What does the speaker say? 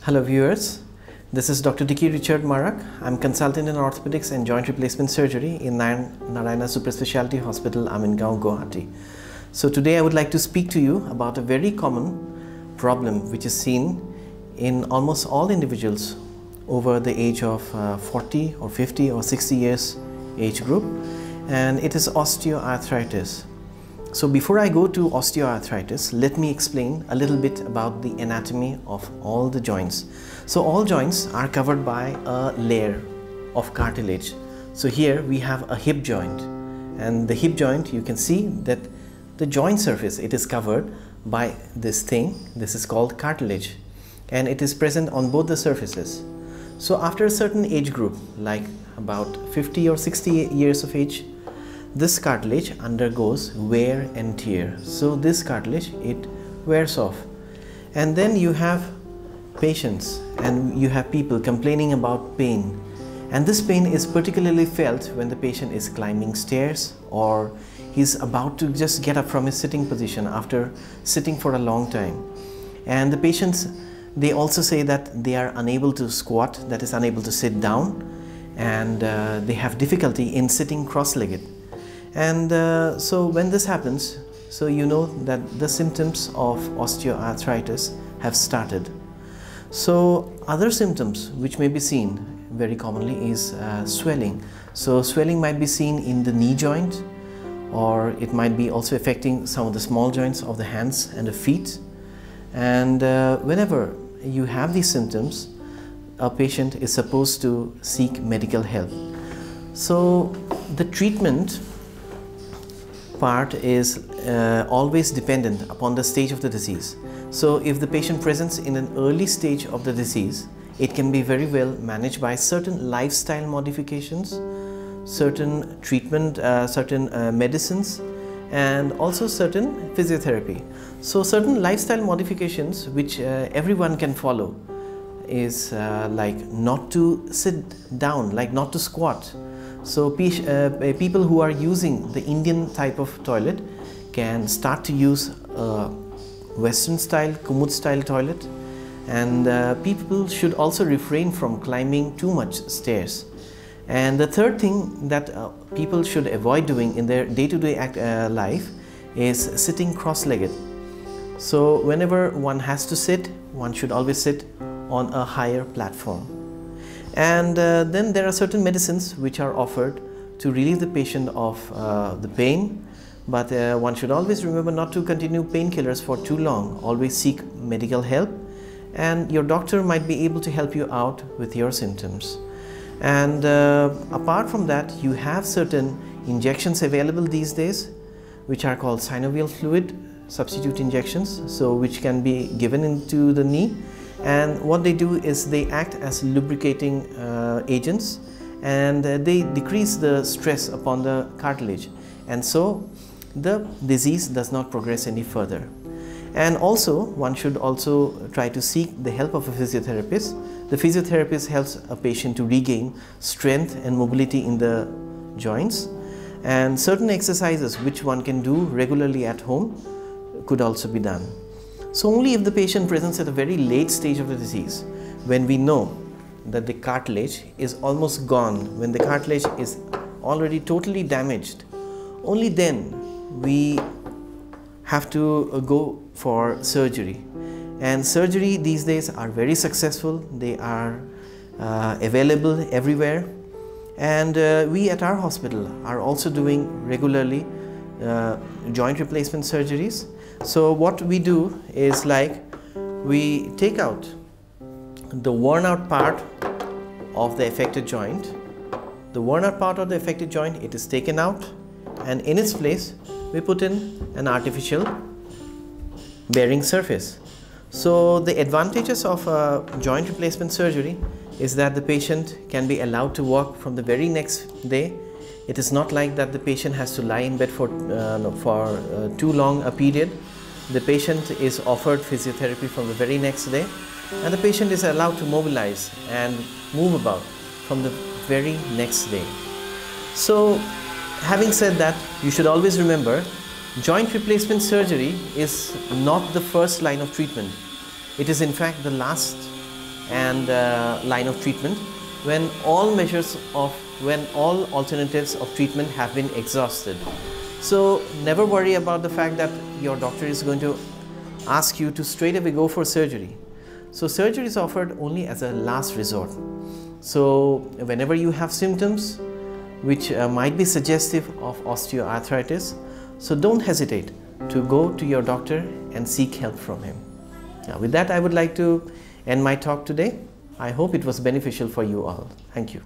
Hello viewers, this is Dr. Dicky Richard Marak. I'm consultant in orthopedics and joint replacement surgery in Narayana Super Specialty Hospital, Amingaon, Guwahati. So today I would like to speak to you about a very common problem which is seen in almost all individuals over the age of 40 or 50 or 60 years age group, and it is osteoarthritis. So before I go to osteoarthritis, let me explain a little bit about the anatomy of all the joints. So all joints are covered by a layer of cartilage. So here we have a hip joint, and the hip joint, you can see that the joint surface, it is covered by this thing. This is called cartilage, and it is present on both the surfaces. So after a certain age group, like about 50 or 60 years of age, this cartilage undergoes wear and tear. So this cartilage, it wears off, and then you have patients and you have people complaining about pain, and this pain is particularly felt when the patient is climbing stairs or he's about to just get up from his sitting position after sitting for a long time. And the patients, they also say that they are unable to squat, that is unable to sit down, and they have difficulty in sitting cross-legged. And so when this happens, so you know that the symptoms of osteoarthritis have started. So other symptoms which may be seen very commonly is swelling. So swelling might be seen in the knee joint, or it might be also affecting some of the small joints of the hands and the feet. And whenever you have these symptoms, a patient is supposed to seek medical help. So the treatment part is always dependent upon the stage of the disease. So if the patient presents in an early stage of the disease, it can be very well managed by certain lifestyle modifications, certain treatment, certain medicines, and also certain physiotherapy. So certain lifestyle modifications which everyone can follow is like not to sit down, like not to squat. So people who are using the Indian type of toilet can start to use a Western style, Kumud style toilet, and people should also refrain from climbing too much stairs. And the third thing that people should avoid doing in their day-to-day life is sitting cross-legged. So whenever one has to sit, one should always sit on a higher platform. And then there are certain medicines which are offered to relieve the patient of the pain, but one should always remember not to continue painkillers for too long. Always seek medical help, and your doctor might be able to help you out with your symptoms. And apart from that, you have certain injections available these days which are called synovial fluid substitute injections, so which can be given into the knee. And what they do is they act as lubricating agents, and they decrease the stress upon the cartilage, and so the disease does not progress any further. And also one should also try to seek the help of a physiotherapist. The physiotherapist helps a patient to regain strength and mobility in the joints, and certain exercises which one can do regularly at home could also be done. So only if the patient presents at a very late stage of the disease, when we know that the cartilage is almost gone, when the cartilage is already totally damaged, only then we have to go for surgery. And surgery these days are very successful. They are available everywhere, and we at our hospital are also doing regularly joint replacement surgeries. So what we do is, like, we take out the worn out part of the affected joint. The worn out part of the affected joint, it is taken out, and in its place we put in an artificial bearing surface. So the advantages of joint replacement surgery is that the patient can be allowed to walk from the very next day. It is not like that the patient has to lie in bed for too long a period. The patient is offered physiotherapy from the very next day, and the patient is allowed to mobilize and move about from the very next day. So having said that, you should always remember, joint replacement surgery is not the first line of treatment. It is in fact the last and line of treatment when all alternatives of treatment have been exhausted. So never worry about the fact that your doctor is going to ask you to straight away go for surgery. So surgery is offered only as a last resort. So whenever you have symptoms which might be suggestive of osteoarthritis, so don't hesitate to go to your doctor and seek help from him. Now, with that, I would like to end my talk today. I hope it was beneficial for you all. Thank you.